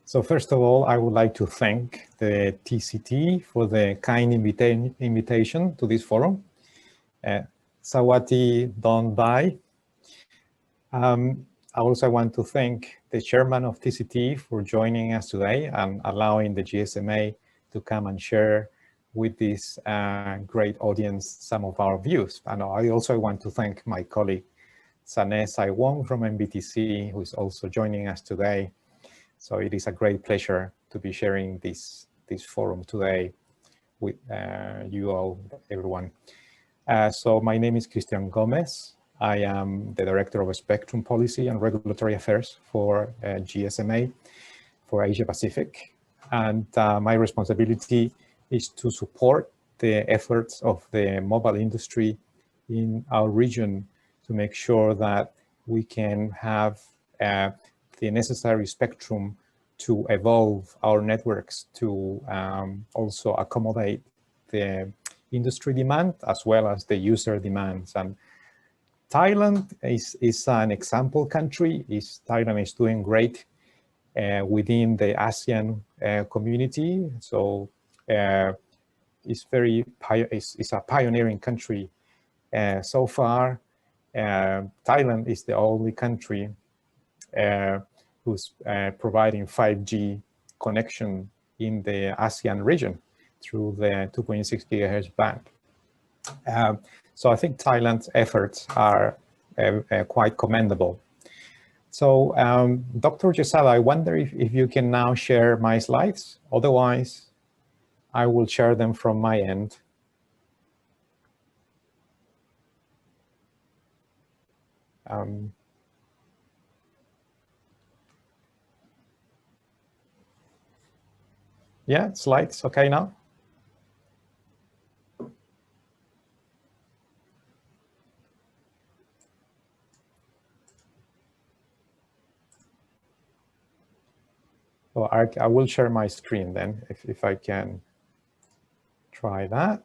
So first of all, I would like to thank the TCT for the kind invitation to this forum. Sawati Donbai. I also want to thank the chairman of TCT for joining us today and allowing the GSMA to come and share with this great audience some of our views. And I also want to thank my colleague, Saneh Saiwong from MBTC, who is also joining us today. So it is a great pleasure to be sharing this forum today with you all, everyone. So my name is Cristian Gomez. I am the Director of Spectrum Policy and Regulatory Affairs for GSMA for Asia Pacific. And my responsibility is to support the efforts of the mobile industry in our region to make sure that we can have the necessary spectrum to evolve our networks to also accommodate the industry demand as well as the user demands. And Thailand is an example country. Thailand is doing great within the ASEAN community. So it's a pioneering country. So far, Thailand is the only country who's providing 5G connection in the ASEAN region through the 2.6 gigahertz band. So I think Thailand's efforts are quite commendable. So Dr. Jesada, I wonder if you can now share my slides. Otherwise, I will share them from my end. Yeah, slides okay now? Well, I will share my screen then, if I can try that.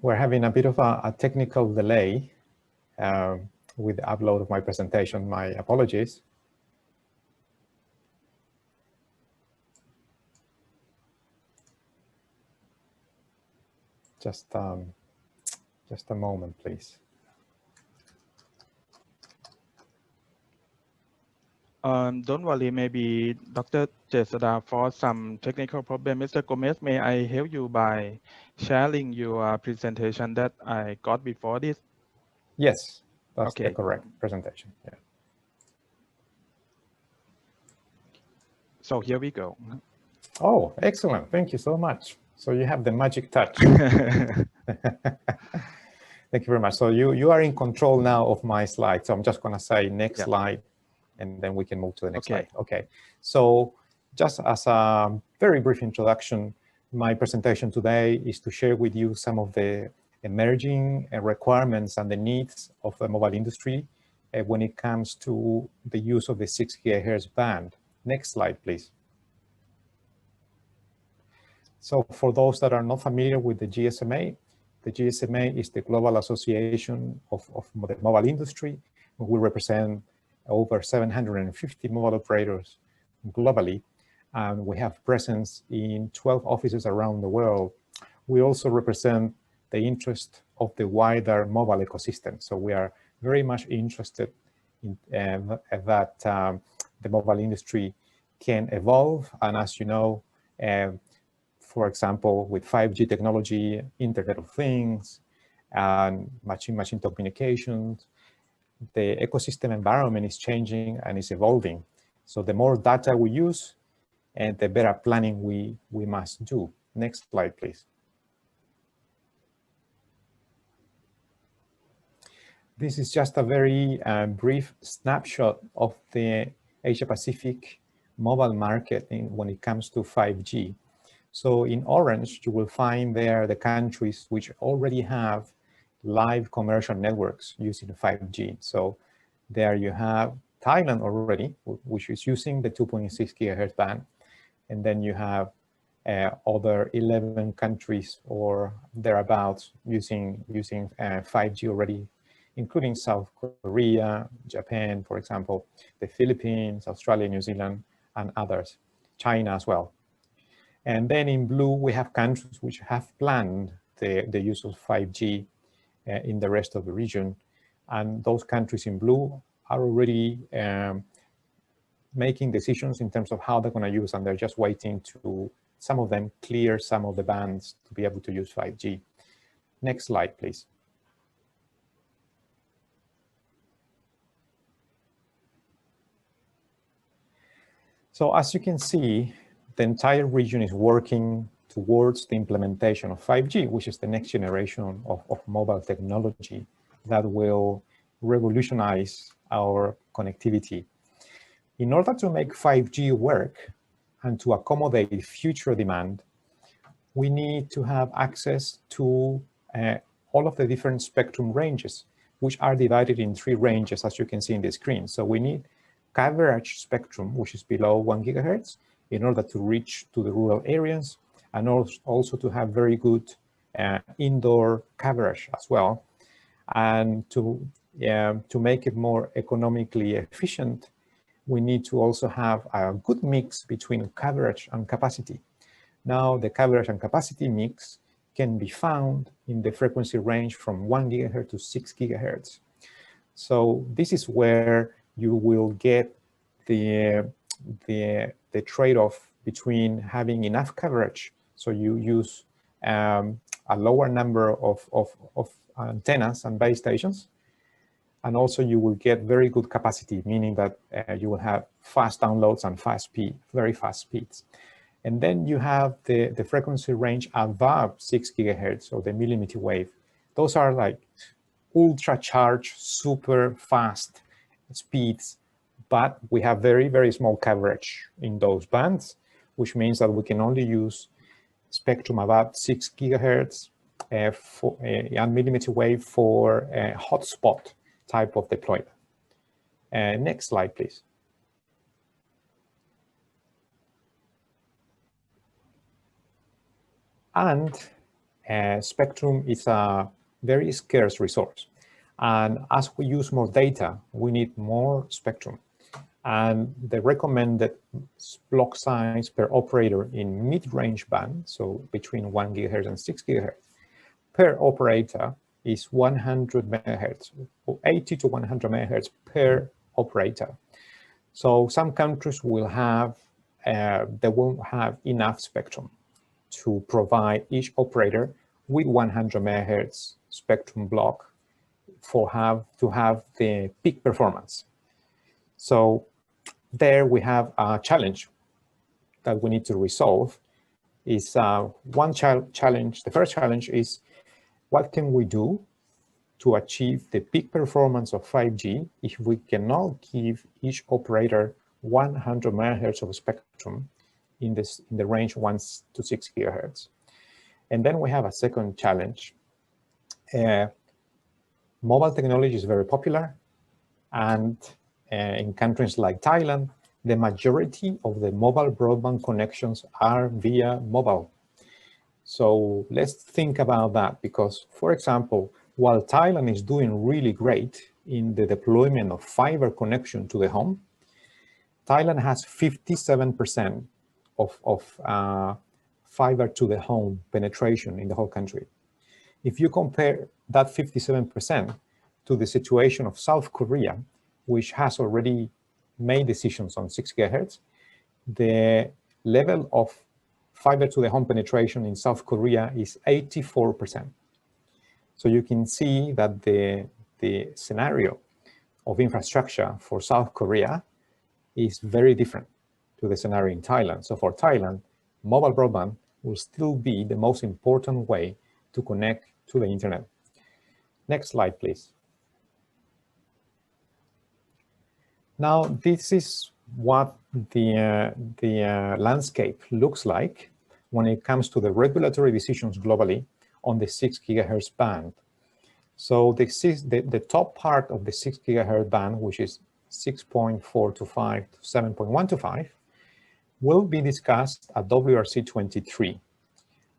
We're having a bit of a technical delay with the upload of my presentation. My apologies. Just a moment, please. Don't worry, maybe Dr. Jesada for some technical problem. Mr. Gomez, may I help you by sharing your presentation that I got before this? Yes, that's the correct presentation. Yeah. So here we go. Oh, excellent. Thank you so much. So you have the magic touch. Thank you very much. So you are in control now of my slide. So I'm just going to say next slide, and then we can move to the next slide. Okay. So just as a very brief introduction, my presentation today is to share with you some of the emerging requirements and the needs of the mobile industry when it comes to the use of the 6 gigahertz band. Next slide, please. So for those that are not familiar with the GSMA is the Global Association of the Mobile Industry. We represent over 750 mobile operators globally, and we have presence in 12 offices around the world. We also represent the interest of the wider mobile ecosystem. So we are very much interested in that the mobile industry can evolve. And as you know, for example, with 5G technology, Internet of Things, and machine-machine communications, the ecosystem environment is changing and is evolving. So the more data we use, and the better planning we must do. Next slide, please. This is just a very brief snapshot of the Asia-Pacific mobile market when it comes to 5G. So in orange, you will find there the countries which already have live commercial networks using 5G. So there you have Thailand already, which is using the 2.6 gigahertz band. And then you have other 11 countries or thereabouts using 5G already, including South Korea, Japan, for example, the Philippines, Australia, New Zealand, and others, China as well. And then in blue, we have countries which have planned the use of 5G in the rest of the region. And those countries in blue are already making decisions in terms of how they're going to use, and they're just waiting to, some of them, clear some of the bands to be able to use 5G. Next slide, please. So as you can see, the entire region is working towards the implementation of 5G, which is the next generation of mobile technology that will revolutionize our connectivity. In order to make 5G work and to accommodate future demand, we need to have access to all of the different spectrum ranges, which are divided in 3 ranges, as you can see in the screen. So we need coverage spectrum, which is below 1 gigahertz, in order to reach to the rural areas, and also to have very good indoor coverage as well. And to make it more economically efficient, we need to also have a good mix between coverage and capacity. Now, the coverage and capacity mix can be found in the frequency range from 1 gigahertz to 6 gigahertz. So this is where you will get the trade-off between having enough coverage, so you use a lower number of antennas and base stations, and also you will get very good capacity, meaning that you will have fast downloads and very fast speeds. And then you have the frequency range above 6 gigahertz, or the millimeter wave. Those are like ultra-charged, super fast speeds, but we have very, very small coverage in those bands, which means that we can only use spectrum above 6 gigahertz for a millimeter wave for a hotspot type of deployment. Next slide, please. And spectrum is a very scarce resource. And as we use more data, we need more spectrum. And the recommended block size per operator in mid-range band, so between 1 gigahertz and 6 gigahertz, per operator is 100 megahertz, or 80 to 100 megahertz per operator. So some countries will have, they won't have enough spectrum to provide each operator with 100 megahertz spectrum block to have the peak performance. So there we have a challenge that we need to resolve. Is one challenge. The first challenge is, what can we do to achieve the peak performance of 5G if we cannot give each operator 100 megahertz of spectrum in the range 1 to 6 gigahertz? And then we have a second challenge. Mobile technology is very popular, and in countries like Thailand, the majority of the mobile broadband connections are via mobile. So let's think about that, because, for example, while Thailand is doing really great in the deployment of fiber connection to the home, Thailand has 57% of fiber to the home penetration in the whole country. If you compare that 57% to the situation of South Korea, which has already made decisions on 6 gigahertz, the level of fiber to the home penetration in South Korea is 84%. So you can see that the scenario of infrastructure for South Korea is very different to the scenario in Thailand. So for Thailand, mobile broadband will still be the most important way to connect to the internet. Next slide, please. Now, this is what the landscape looks like when it comes to the regulatory decisions globally on the 6 gigahertz band. So the top part of the 6 gigahertz band, which is 6.425 to 7.125, will be discussed at WRC 23.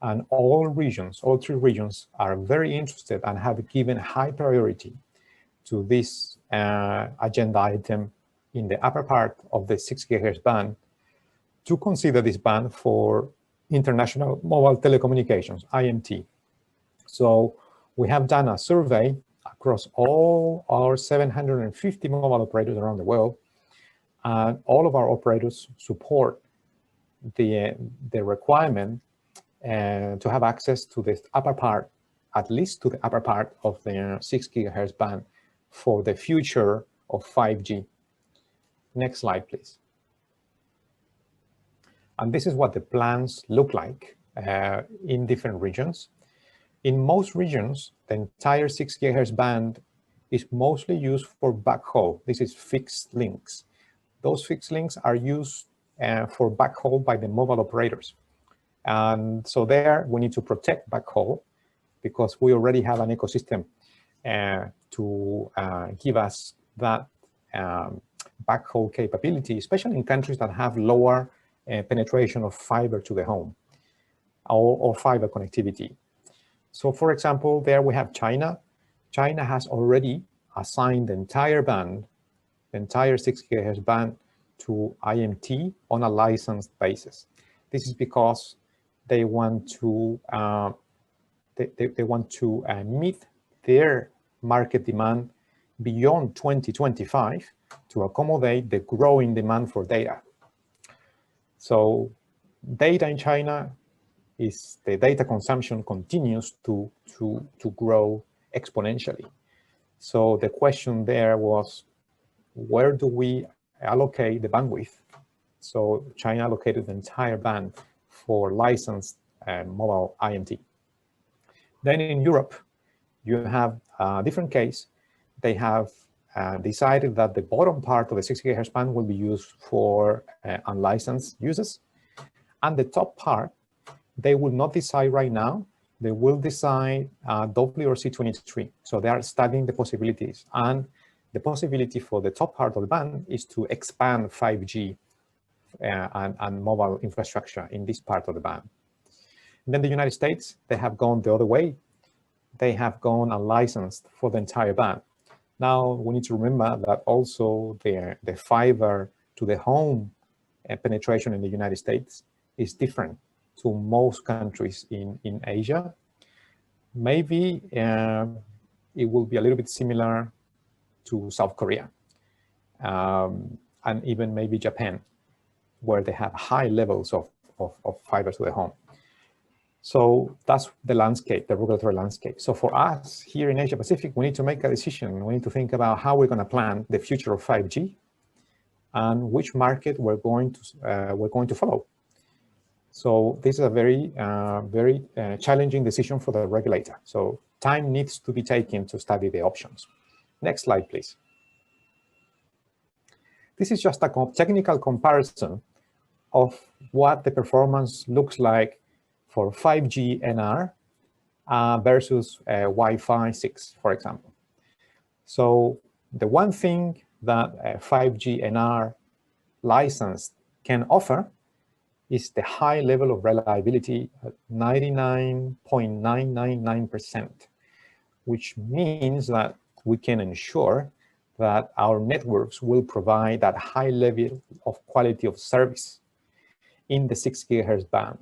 And all three regions are very interested and have given high priority to this agenda item in the upper part of the 6 gigahertz band to consider this band for international mobile telecommunications, IMT. So we have done a survey across all our 750 mobile operators around the world, and all of our operators support the requirement to have access to the upper part, at least to the upper part of the 6 gigahertz band for the future of 5G. Next slide, please. And this is what the plans look like in different regions. In most regions, the entire 6 gigahertz band is mostly used for backhaul. This is fixed links. Those fixed links are used for backhaul by the mobile operators. And so there we need to protect backhaul because we already have an ecosystem to give us that backhaul capability, especially in countries that have lower penetration of fiber to the home or fiber connectivity. So for example, there we have China. China has already assigned the entire band, the entire 6 gigahertz band to IMT on a licensed basis. This is because they want to meet their market demand beyond 2025 to accommodate the growing demand for data. So data in China is the data consumption continues to grow exponentially. So the question there was, where do we allocate the bandwidth? So China allocated the entire band for licensed mobile IMT. Then in Europe, you have a different case. They have decided that the bottom part of the 6 gigahertz band will be used for unlicensed users. And the top part, they will not decide right now. They will decide WRC 23. So they are studying the possibilities. And the possibility for the top part of the band is to expand 5G and mobile infrastructure in this part of the band. And then the United States, they have gone the other way. They have gone unlicensed for the entire band. Now, we need to remember that also the fiber to the home penetration in the United States is different to most countries in Asia. Maybe it will be a little bit similar to South Korea and even maybe Japan, where they have high levels of fiber to the home. So that's the landscape, the regulatory landscape. So for us here in Asia Pacific, we need to make a decision. We need to think about how we're going to plan the future of 5G and which market we're going to follow. So this is a very challenging decision for the regulator. So time needs to be taken to study the options. Next slide, please. This is just a technical comparison of what the performance looks like for 5G NR versus Wi-Fi 6, for example. So the one thing that 5G NR license can offer is the high level of reliability at 99.999%, which means that we can ensure that our networks will provide that high level of quality of service in the 6 gigahertz band.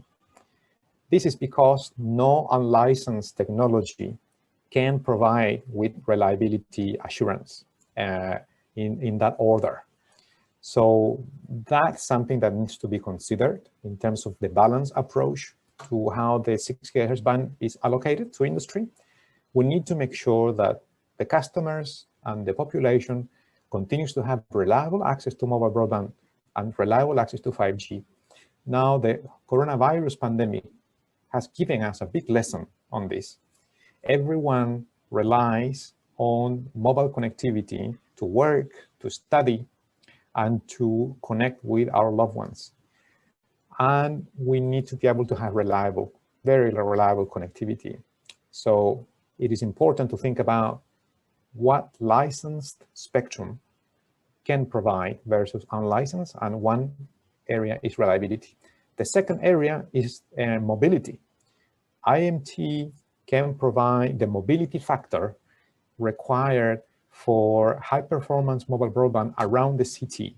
This is because no unlicensed technology can provide with reliability assurance in that order. So that's something that needs to be considered in terms of the balanced approach to how the 6 gigahertz band is allocated to industry. We need to make sure that the customers and the population continues to have reliable access to mobile broadband and reliable access to 5G. Now, the coronavirus pandemic has given us a big lesson on this. Everyone relies on mobile connectivity to work, to study, and to connect with our loved ones. and we need to be able to have reliable, very reliable connectivity. So it is important to think about what licensed spectrum can provide versus unlicensed, and one area is reliability. The second area is mobility. IMT can provide the mobility factor required for high-performance mobile broadband around the city.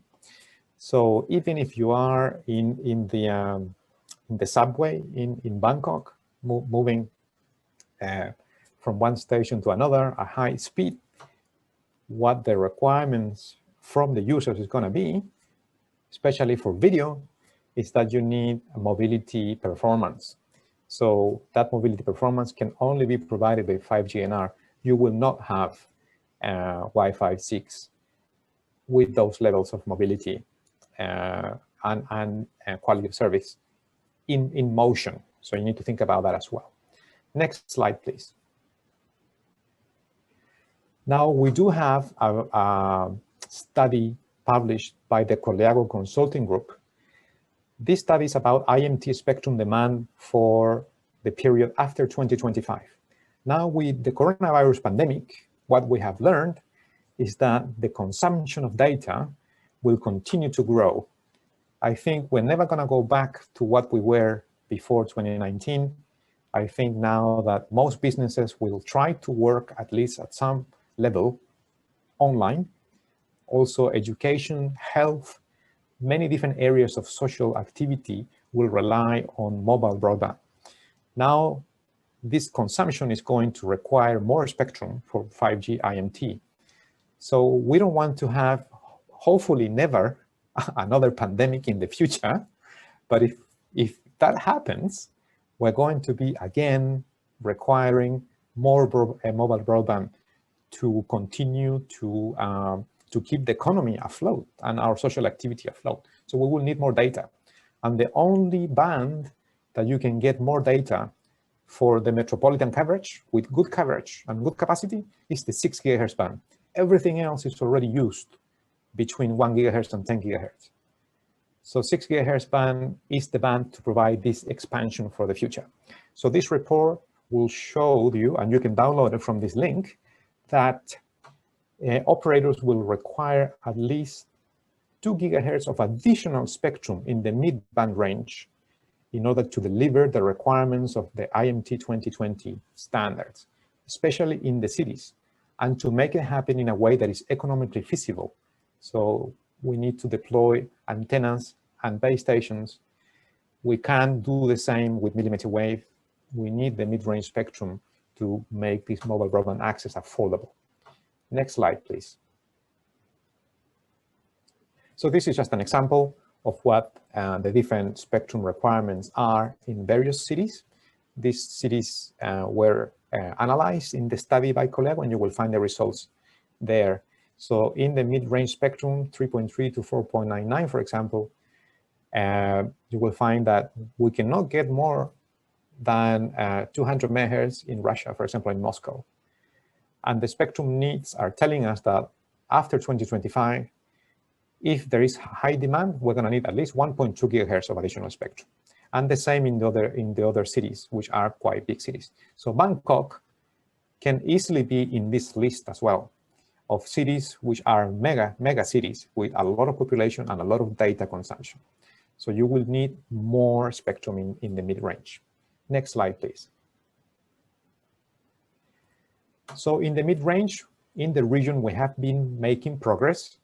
So even if you are in the subway in Bangkok, moving from one station to another at high speed, what the requirements from the users is going to be, especially for video, is that you need a mobility performance. So that mobility performance can only be provided by 5G NR. You will not have Wi-Fi 6 with those levels of mobility and quality of service in motion. So you need to think about that as well. Next slide, please. Now, we do have a study published by the Coleago Consulting Group. This study is about IMT spectrum demand for the period after 2025. Now, with the coronavirus pandemic, what we have learned is that the consumption of data will continue to grow. I think we're never going to go back to what we were before 2019. I think now that most businesses will try to work at least at some level online. Also, education, health, many different areas of social activity will rely on mobile broadband. Now, this consumption is going to require more spectrum for 5G IMT. So we don't want to have, hopefully never, another pandemic in the future. But if that happens, we're going to be, again, requiring more mobile broadband to continue to keep the economy afloat and our social activity afloat. So we will need more data. And the only band that you can get more data for the metropolitan coverage with good coverage and good capacity is the 6 GHz band. Everything else is already used between 1 GHz and 10 GHz. So 6 GHz band is the band to provide this expansion for the future. So this report will show you, and you can download it from this link, that operators will require at least 2 GHz of additional spectrum in the mid-band range in order to deliver the requirements of the IMT 2020 standards, especially in the cities, and to make it happen in a way that is economically feasible. So we need to deploy antennas and base stations. We can't do the same with millimeter wave. We need the mid-range spectrum to make this mobile broadband access affordable. Next slide, please. So this is just an example of what the different spectrum requirements are in various cities. These cities were analyzed in the study by Coleago, and you will find the results there. So in the mid-range spectrum, 3.3 to 4.99, for example, you will find that we cannot get more than 200 megahertz in Russia, for example, in Moscow. And the spectrum needs are telling us that after 2025, if there is high demand, we're going to need at least 1.2 gigahertz of additional spectrum. And the same in the other cities, which are quite big cities. So Bangkok can easily be in this list as well of cities which are mega cities with a lot of population and a lot of data consumption. So you will need more spectrum in the mid-range. Next slide, please. So in the mid-range, in the region, we have been making progress.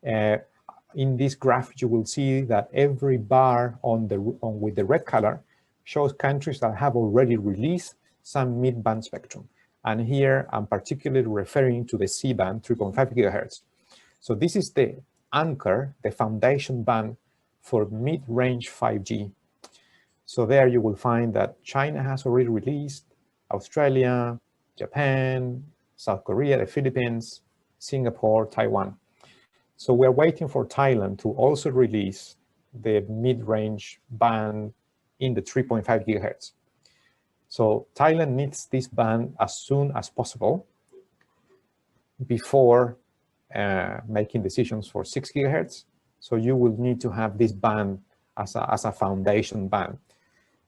In this graph, you will see that every bar with the red color shows countries that have already released some mid-band spectrum. And here, I'm particularly referring to the C-band, 3.5 gigahertz. So this is the anchor, the foundation band for mid-range 5G. So there you will find that China has already released, Australia, Japan, South Korea, the Philippines, Singapore, Taiwan. So we're waiting for Thailand to also release the mid-range band in the 3.5 gigahertz. So Thailand needs this band as soon as possible before making decisions for 6 gigahertz. So you will need to have this band as a foundation band.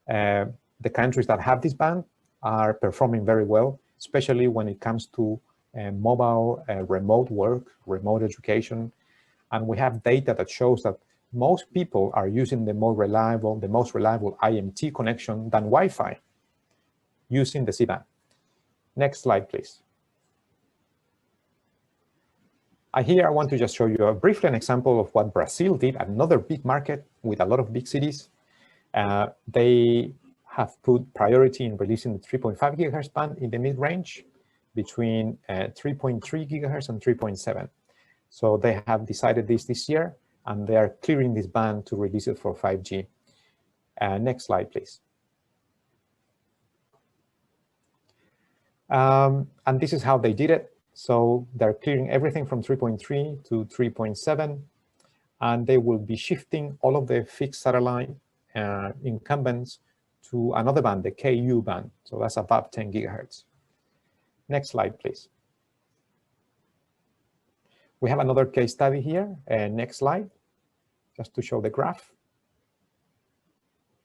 The countries that have this band are performing very well, especially when it comes to mobile remote work, remote education. And we have data that shows that most people are using the most reliable IMT connection than Wi-Fi using the C-band. Next slide, please. Here I want to just show you briefly an example of what Brazil did, another big market with a lot of big cities. They have put priority in releasing the 3.5 gigahertz band in the mid-range between 3.3 gigahertz and 3.7. So they have decided this year, and they are clearing this band to release it for 5G. Next slide, please. And this is how they did it. So they're clearing everything from 3.3 to 3.7, and they will be shifting all of the fixed satellite incumbents to another band, the KU band. So that's above 10 gigahertz. Next slide, please. We have another case study here. Next slide, just to show the graph.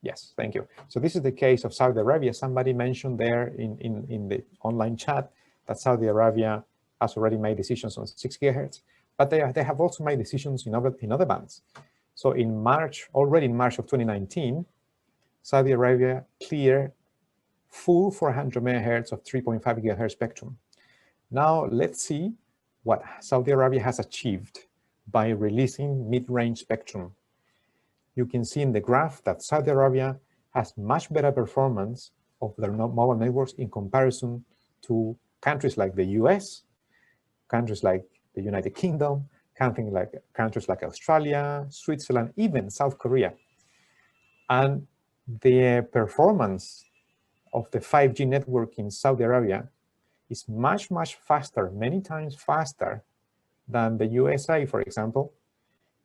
Yes, thank you. So this is the case of Saudi Arabia. Somebody mentioned there in the online chat that Saudi Arabia has already made decisions on 6 gigahertz, but they have also made decisions in other bands. So already in March of 2019, Saudi Arabia cleared full 400 megahertz of 3.5 gigahertz spectrum. Now let's see what Saudi Arabia has achieved by releasing mid-range spectrum. You can see in the graph that Saudi Arabia has much better performance of their mobile networks in comparison to countries like the US, countries like the United Kingdom, countries like Australia, Switzerland, even South Korea. And the performance of the 5G network in Saudi Arabia is much, much faster, many times faster than the USA, for example,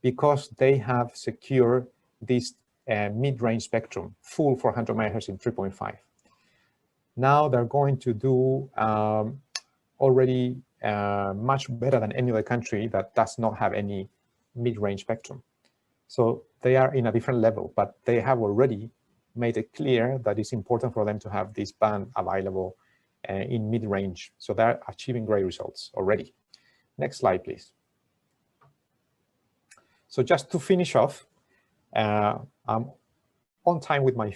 because they have secured this mid-range spectrum, full 400 megahertz in 3.5. Now they're going to do already much better than any other country that does not have any mid-range spectrum. So they are in a different level, but they have already made it clear that it's important for them to have this band available in mid-range. So they're achieving great results already. Next slide, please. So just to finish off, I'm on time with my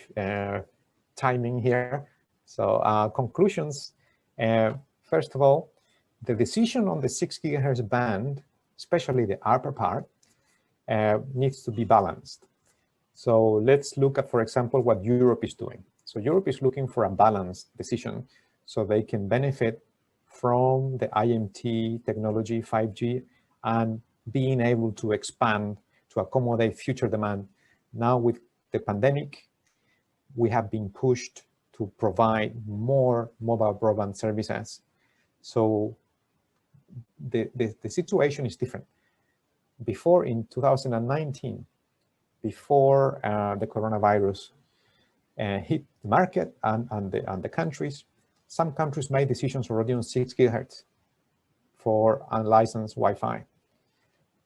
timing here. So conclusions, first of all, the decision on the 6 gigahertz band, especially the upper part, needs to be balanced. So let's look at, for example, what Europe is doing. So Europe is looking for a balanced decision so they can benefit from the IMT technology, 5G, and being able to expand to accommodate future demand. Now with the pandemic, we have been pushed to provide more mobile broadband services. So the situation is different. Before, in 2019, before the coronavirus hit the market and the countries, some countries made decisions already on 6 gigahertz for unlicensed Wi-Fi.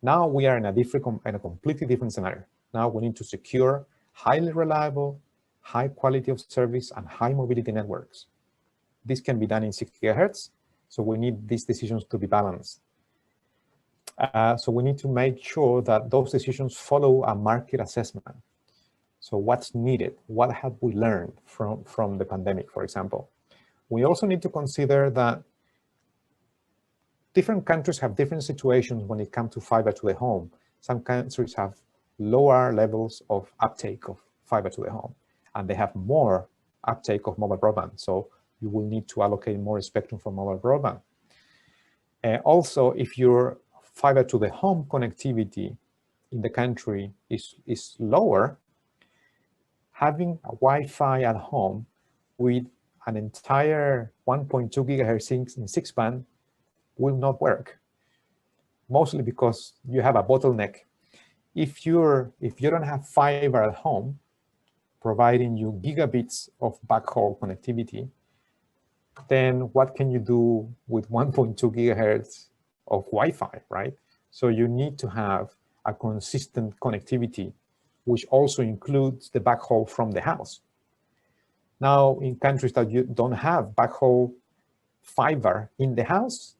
Now we are in a completely different scenario. Now we need to secure highly reliable, high quality of service, and high mobility networks. This can be done in 6 gigahertz, so we need these decisions to be balanced. So we need to make sure that those decisions follow a market assessment. So what's needed? What have we learned from the pandemic, for example? We also need to consider that different countries have different situations when it comes to fiber to the home. Some countries have lower levels of uptake of fiber to the home, and they have more uptake of mobile broadband. So you will need to allocate more spectrum for mobile broadband. Also, if your fiber to the home connectivity in the country is lower, having a Wi-Fi at home with an entire 1.2 gigahertz in 6 band will not work, mostly because you have a bottleneck. If you don't have fiber at home, providing you gigabits of backhaul connectivity, then what can you do with 1.2 gigahertz of Wi-Fi, right? So you need to have a consistent connectivity which also includes the backhaul from the house. Now, in countries that you don't have backhaul fiber in the house,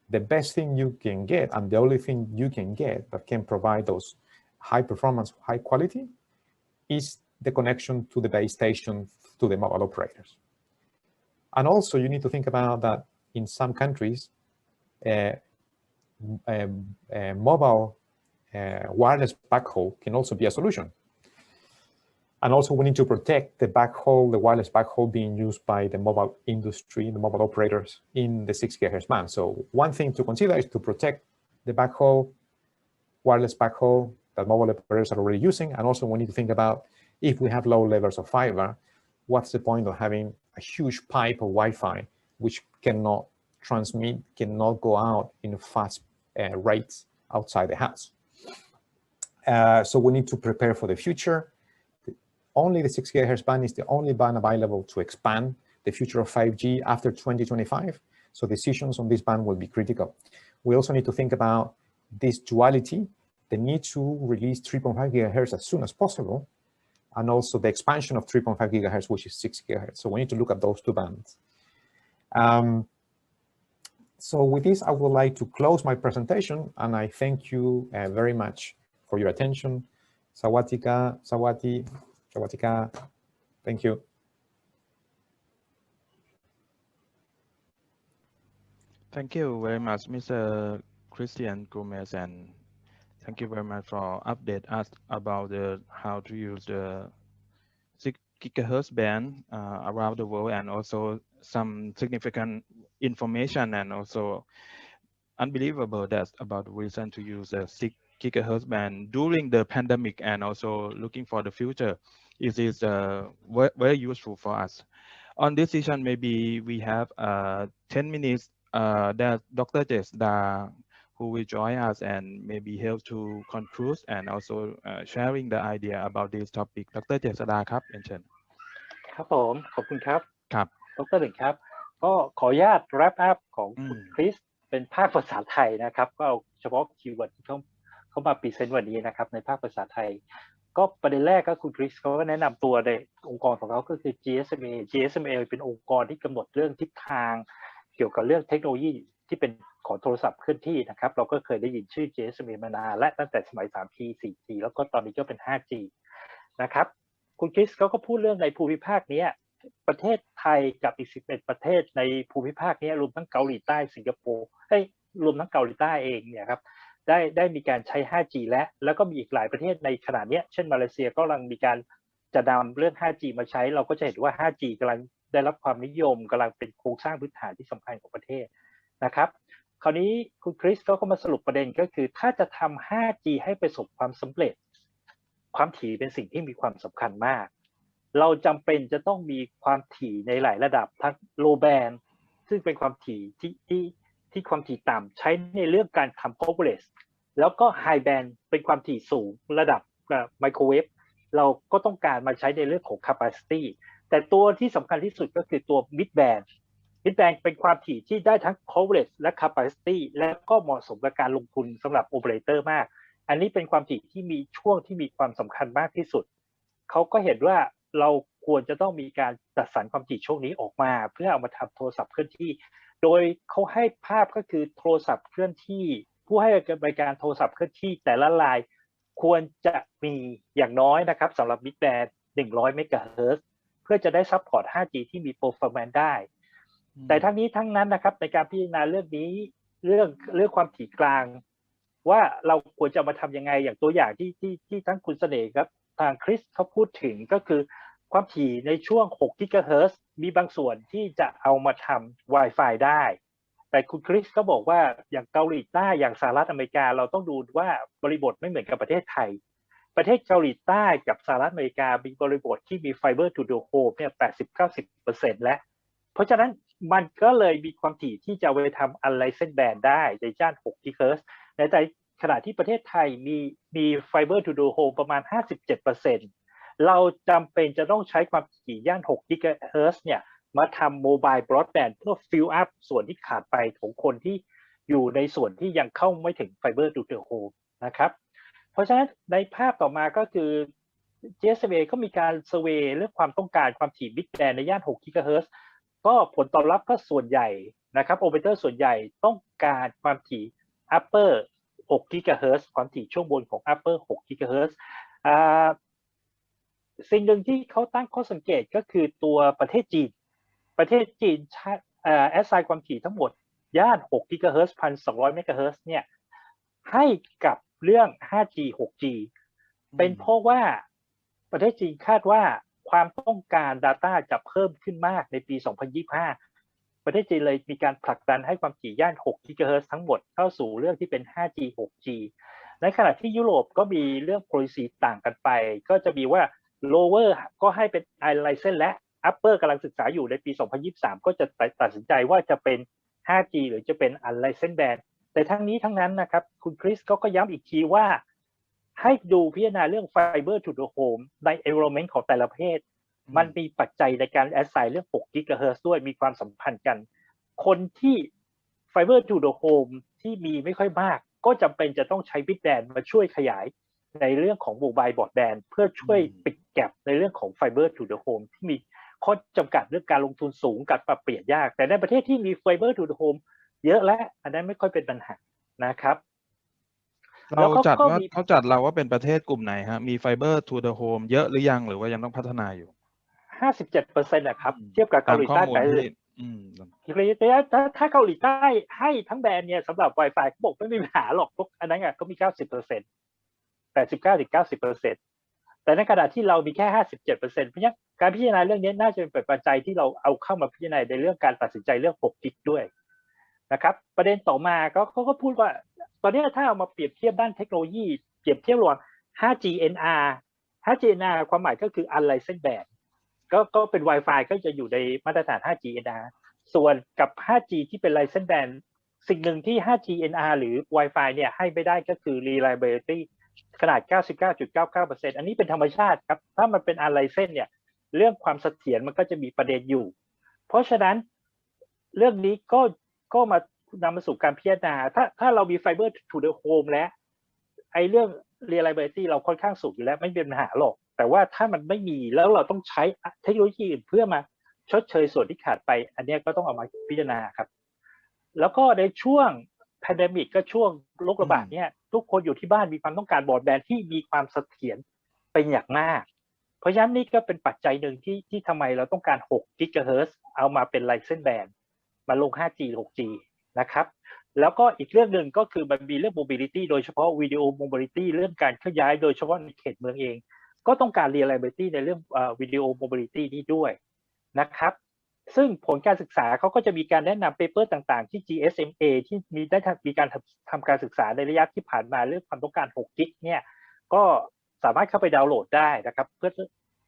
the best thing you can get, and the only thing you can get that can provide those high performance, high quality, is the connection to the base station, to the mobile operators. And also you need to think about that in some countries, mobile wireless backhaul can also be a solution. And also we need to protect the backhaul, the wireless backhaul being used by the mobile industry, the mobile operators in the 6 GHz band. So one thing to consider is to protect the backhaul, wireless backhaul that mobile operators are already using. And also we need to think about, if we have low levels of fiber, what's the point of having a huge pipe of Wi-Fi which cannot transmit, cannot go out in fast rates outside the house. So we need to prepare for the future. Only the 6 GHz band is the only band available to expand the future of 5G after 2025. So decisions on this band will be critical. We also need to think about this duality, the need to release 3.5 GHz as soon as possible, and also the expansion of 3.5 GHz, which is 6 GHz. So we need to look at those two bands. So with this, I would like to close my presentation, and I thank you very much for your attention. Sawatika, Sawatika, thank you. Thank you very much, Mr. Cristian Gomez, and thank you very much for update us about how to use the 6 GHz band around the world, and also some significant information, and also unbelievable that's about the reason to use the 6 GHz band during the pandemic, and also looking for the future. It is very useful for us. On this session, maybe we have 10 minutes that Dr. Jesda, who will join us and maybe help to conclude, and also sharing the idea about this topic. Dr. Jesda ครับเชิญ ครับผมขอบคุณครับ ครับ ดร.หนึ่งครับก็ขออนุญาต wrap up ของคุณคริสเป็นภาคภาษาไทยนะครับก็เอาเฉพาะคีย์เวิร์ดที่เขามาพรีเซนต์วันนี้นะครับในภาคภาษาไทยก็ประเด็นแรกก็คุณคริสเขาก็แนะนำตัวในองค์กรของเขาก็คือ GSMA เป็นองค์กรที่กำหนดเรื่องทิศทางเกี่ยวกับเรื่องเทคโนโลยีที่เป็นของโทรศัพท์เคลื่อนที่นะครับเราก็เคยได้ยินชื่อ GSMA มานานและตั้งแต่สมัย 3G 4G แล้วก็ตอนนี้ก็เป็น 5G นะครับคุณคริสเขาก็พูดเรื่องในภูมิภาคนี้ประเทศไทยกับอีก11ประเทศในภูมิภาคนี้รวมทั้งเกาหลีใต้สิงคโปร์รวมทั้งเกาหลีใต้เองเนี่ยครับได้มีการใช้ 5G แล้วก็มีอีกหลายประเทศในขณะนี้เช่นมาเลเซียก็กำลังมีการจะนำเรื่อง 5G มาใช้เราก็จะเห็นว่า 5G กำลังได้รับความนิยมกำลังเป็นโครงสร้างพื้นฐานที่สำคัญของประเทศนะครับคราวนี้คุณคริสก็มาสรุปประเด็นก็คือถ้าจะทำ 5G ให้ประสบความสำเร็จความถี่เป็นสิ่งที่มีความสำคัญมากเราจำเป็นจะต้องมีความถี่ในหลายระดับทั้ง low band ซึ่งเป็นความถี่ที่ความถี่ต่ำใช้ในเรื่องการทำ coverage แล้วก็ high band เป็นความถี่สูงระดับไมโครเวฟเราก็ต้องการมาใช้ในเรื่องของ capacity แต่ตัวที่สำคัญที่สุดก็คือตัว mid band เป็นความถี่ที่ได้ทั้ง coverage และ capacity และก็เหมาะสมกับการลงทุนสำหรับ operator มากอันนี้เป็นความถี่ที่มีช่วงที่มีความสำคัญมากที่สุดเขาก็เห็นว่าเราควรจะต้องมีการจัดสรรความถี่ช่วงนี้ออกมาเพื่อเอามาทำโทรศัพท์เคลื่อนที่โดยเขาให้ภาพก็คือโทรศัพท์เคลื่อนที่ผู้ให้บริการโทรศัพท์เคลื่อนที่แต่ละรายควรจะมีอย่างน้อยนะครับสำหรับ mid band 100 เมกะเฮิรตซ์เพื่อจะได้ซัพพอร์ต 5G ที่มี performance ได้แต่ทั้งนี้ทั้งนั้นนะครับในการพิจารณาเรื่องนี้เรื่องความถี่กลางว่าเราควรจะมาทำยังไงอย่างตัวอย่างที่ทั้งคุณเสน่ห์ครับทางคริสเขาพูดถึงก็คือความถี่ในช่วง6 กิกะเฮิรตซ์มีบางส่วนที่จะเอามาทำ Wi-Fi ได้แต่คุณคริสเขาบอกว่าอย่างเกาหลีใต้อย่างสหรัฐอเมริกาเราต้องดูว่าบริบทไม่เหมือนกับประเทศไทยประเทศเกาหลีใต้กับสหรัฐอเมริกามีบริบทที่มี Fiber to the Home เนี่ย 80-90% แล้วเพราะฉะนั้นมันก็เลยมีความถี่ที่จะไปทำ Unlicensed Band ได้ในย่าน6 กิกะเฮิรตซ์ในขณะที่ประเทศไทยมี Fiber to the Home ประมาณ 57%เราจำเป็นจะต้องใช้ความถี่ย่าน6 กิกะเฮิรตซ์เนี่ยมาทำโมบายบรอดแบนด์เพื่อฟิลอัพส่วนที่ขาดไปของคนที่อยู่ในส่วนที่ยังเข้าไม่ถึง Fiber to the Home นะครับเพราะฉะนั้นในภาพต่อมาก็คือ GSMA ก็มีการเซอร์เวย์เรื่องความต้องการความถี่มิดแบนด์ในย่าน6 GHz ก็ผลตอบรับก็ส่วนใหญ่นะครับโอเปอเรเตอร์ส่วนใหญ่ต้องการความถี่ upper 6 GHz ความถี่ช่วงบนของ upper 6 GHz สิ่งหนึ่งที่เขาตั้งข้อสังเกตก็คือตัวประเทศจีนแอสไซน์ความถี่ทั้งหมดย่าน6 GHz 1,200 MHz เนี่ยให้กับเรื่อง 5G 6G เป็นเพราะว่าประเทศจีนคาดว่าความต้องการ Data จะเพิ่มขึ้นมากในปี 2025 ประเทศจีนเลยมีการผลักดันให้ความถี่ย่าน6 GHz ทั้งหมดเข้าสู่เรื่องที่เป็น 5G 6G ในขณะที่ยุโรปก็มีเรื่อง policy ต่างกันไปก็จะมีว่า lower ก็ให้เป็น unlicensed และ upper กำลังศึกษาอยู่ในปี 2023 ก็จะตัดสินใจว่าจะเป็น 5G หรือจะเป็น unlicensed band แต่ทั้งนี้ทั้งนั้นนะครับคุณคริสก็ย้ำอีกทีว่าให้ดูพิจารณาเรื่อง Fiber to the Home ใน environment ของแต่ละประเทศมันมีปัจจัยในการ assign เรื่อง6 GHz ด้วยมีความสัมพันธ์กันคนที่ Fiber to the Home ที่มีไม่ค่อยมากก็จำเป็นจะต้องใช้ Midband มาช่วยขยายในเรื่องของ Mobile Broadband เพื่อช่วยปิดแก็ปในเรื่องของ Fiber to the Home ที่มีข้อจำกัดเรื่องการลงทุนสูงกับปรับเปลี่ยนยากแต่ในประเทศที่มี Fiber to the Home เยอะและอันนั้นไม่ค่อยเป็นปัญหานะครับเขาจัดเราว่าเป็นประเทศกลุ่มไหนฮะมี Fiber to the Home เยอะหรือยังหรือว่ายังต้องพัฒนาอยู่ 57% นะครับเทียบกับเกาหลีใต้แต่ถ้าเกาหลีใต้ให้ทั้งแบรนด์เนี่ยสำหรับ Wi-Fi เขาบอกไม่มีปัญหาหรอกพวกอันนั้นก็มี 90% 89-90% แต่ในขณะที่เรามีแค่ 57% เพราะงั้นการพิจารณาเรื่องนี้น่าจะเป็นปัจจัยที่เราเอาเข้ามาพิจารณาในเรื่องการตัดสินใจเรื่อง6 กิกด้วยนะครับประเด็นต่อมาเขาก็พูดว่าตอนนี้ถ้าเอามาเปรียบเทียบด้านเทคโนโลยีเปรียบเทียบระหว่าง 5G NR ความหมายก็คือ unlicensed band ก็เป็น Wi-Fi ก็จะอยู่ในมาตรฐาน 5G NR ส่วนกับ 5G ที่เป็น licensed band สิ่งหนึ่งที่ 5G NR หรือ Wi-Fi เนี่ยให้ไม่ได้ก็คือ reliability ขนาด 99.99% อันนี้เป็นธรรมชาติครับถ้ามันเป็น unlicensed เนี่ยเรื่องความเสถียรมันก็จะมีประเด็นอยู่เพราะฉะนั้นเรื่องนี้ก็มานำมาสู่การพิจารณาถ้าเรามี Fiber to the Home แล้วไอ้เรื่อง reliability เราค่อนข้างสูงอยู่แล้วไม่เป็นปัญหาหรอกแต่ว่าถ้ามันไม่มีแล้วเราต้องใช้เทคโนโลยีอื่นเพื่อมาชดเชยส่วนที่ขาดไปอันนี้ก็ต้องเอามาพิจารณาครับแล้วก็ในช่วง pandemic ก็ช่วงโรคระบาดเนี่ยทุกคนอยู่ที่บ้านมีความต้องการบรอดแบนด์ที่มีความเสถียรเป็นอย่างมากเพราะฉะนั้นนี่ก็เป็นปัจจัยหนึ่งที่ทำไมเราต้องการ6 GHz เอามาเป็น license band มาลง 5G 6G นะครับแล้วก็อีกเรื่องหนึ่งก็คือมันมีเรื่อง mobility โดยเฉพาะ video mobility เรื่องการเคลื่อนย้ายโดยเฉพาะในเขตเมืองเองก็ต้องการ reliability ในเรื่องvideo mobility นี้ด้วยนะครับซึ่งผลการศึกษาเขาก็จะมีการแนะนำเปเปอร์ต่างๆที่ GSMA ที่มีการทำการศึกษาในระยะที่ผ่านมาเรื่องความต้องการ6 กิกเนี่ยก็สามารถเข้าไปดาวน์โหลดได้นะครับเพื่อ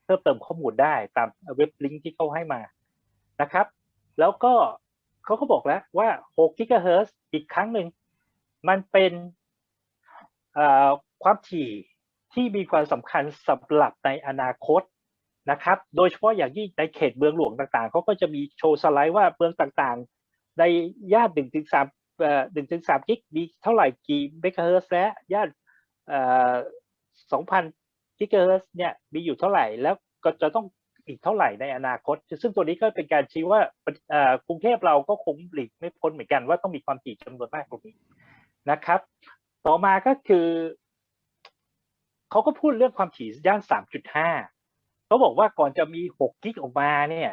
เพิ่มเติมข้อมูลได้ตามเว็บลิงก์ที่เขาให้มานะครับแล้วก็เขาก็บอกแล้วว่า6 GHz อีกครั้งหนึ่งมันเป็นความถี่ที่มีความสำคัญสำหรับในอนาคตนะครับโดยเฉพาะอย่างยิ่งในเขตเมืองหลวงต่างๆเขาก็จะมีโชว์สไลด์ว่าเมืองต่างๆในย่าน 1-3 กิกมีเท่าไหร่กี่เมกะเฮิรตซ์และย่าน2,000 กิกะเฮิรตซ์เนี่ยมีอยู่เท่าไหร่แล้วก็จะต้องอีกเท่าไหร่ในอนาคตซึ่งตัวนี้ก็เป็นการชี้ว่ากรุงเทพเราก็คงหลีกไม่พ้นเหมือนกันว่าต้องมีความถี่จำนวนมากตรงนี้นะครับต่อมาก็คือเขาก็พูดเรื่องความถี่ย่าน 3.5 เขาบอกว่าก่อนจะมี6 กิกออกมาเนี่ย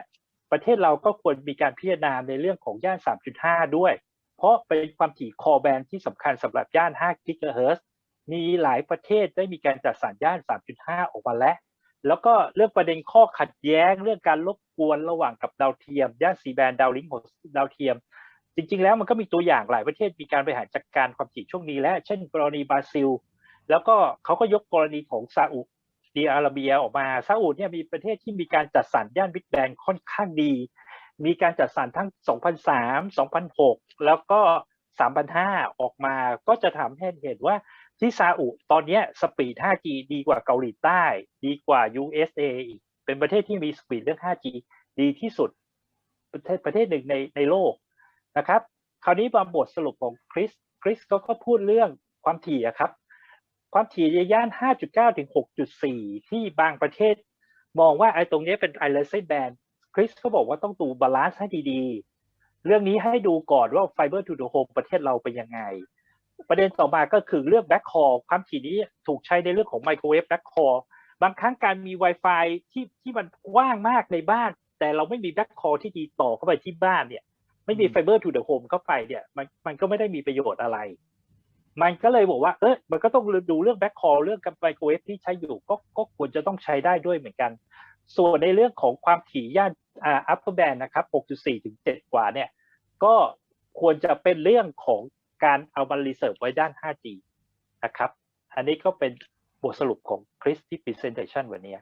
ประเทศเราก็ควรมีการพิจารณาในเรื่องของย่าน 3.5 ด้วยเพราะเป็นความถี่คอแบนที่สำคัญสำหรับย่าน5 กิกะเฮิรตซ์มีหลายประเทศได้มีการจัดสรรย่าน 3.5 ออกมาแล้วก็เรื่องประเด็นข้อขัดแย้งเรื่องการรบกวนระหว่างกับดาวเทียมย่าน C-band ดาวลิงก์ของดาวเทียมจริงๆแล้วมันก็มีตัวอย่างหลายประเทศมีการบริหารจัดการความถี่ช่วงนี้แล้วเช่นกรณีบราซิลแล้วก็เขาก็ยกกรณีของซาอุดิอาระเบียออกมาซาอุเนี่ยมีประเทศที่มีการจัดสรรย่านมิดแบนด์ค่อนข้างดีมีการจัดสรรทั้ง 2003 2006 แล้วก็ 3,500 ออกมาก็จะทำให้เห็นว่าที่ซาอุตอนนี้สปีด 5G ดีกว่าเกาหลีใต้ดีกว่า USA อีกเป็นประเทศที่มีสปีดเรื่อง 5G ดีที่สุดประเทศหนึ่งในโลกนะครับคราวนี้มาบทสรุปของคริสก็พูดเรื่องความถี่ครับ ความถี่ในย่าน 5.9 ถึง 6.4 ที่บางประเทศมองว่าไอ้ตรงนี้เป็น illicit band คริสก็บอกว่าต้องดูบาลานซ์ให้ดีๆเรื่องนี้ให้ดูก่อนว่า Fiber to the Home ประเทศเราเป็นยังไงประเด็นต่อมาก็คือเรื่อง backhaul ความถี่นี้ถูกใช้ในเรื่องของ microwave backhaul บางครั้งการมี Wi-Fi ที่มันกว้างมากในบ้านแต่เราไม่มี backhaul ที่ดีต่อเข้าไปที่บ้านเนี่ยไม่มี Fiber to the Home เข้าไปเนี่ยมันก็ไม่ได้มีประโยชน์อะไรมันก็เลยบอกว่ามันก็ต้องดูเรื่อง backhaul เรื่องกับ microwave ที่ใช้อยู่ก็ควรจะต้องใช้ได้ด้วยเหมือนกันส่วนในเรื่องของความถี่ย่านupper band นะครับ 6.4 ถึง 7 กว่าเนี่ยก็ควรจะเป็นเรื่องของการเอามารีเซิร์ฟไว้ด้าน 5G นะครับอันนี้ก็เป็นบทสรุปของคริสที่ presentation วันนี้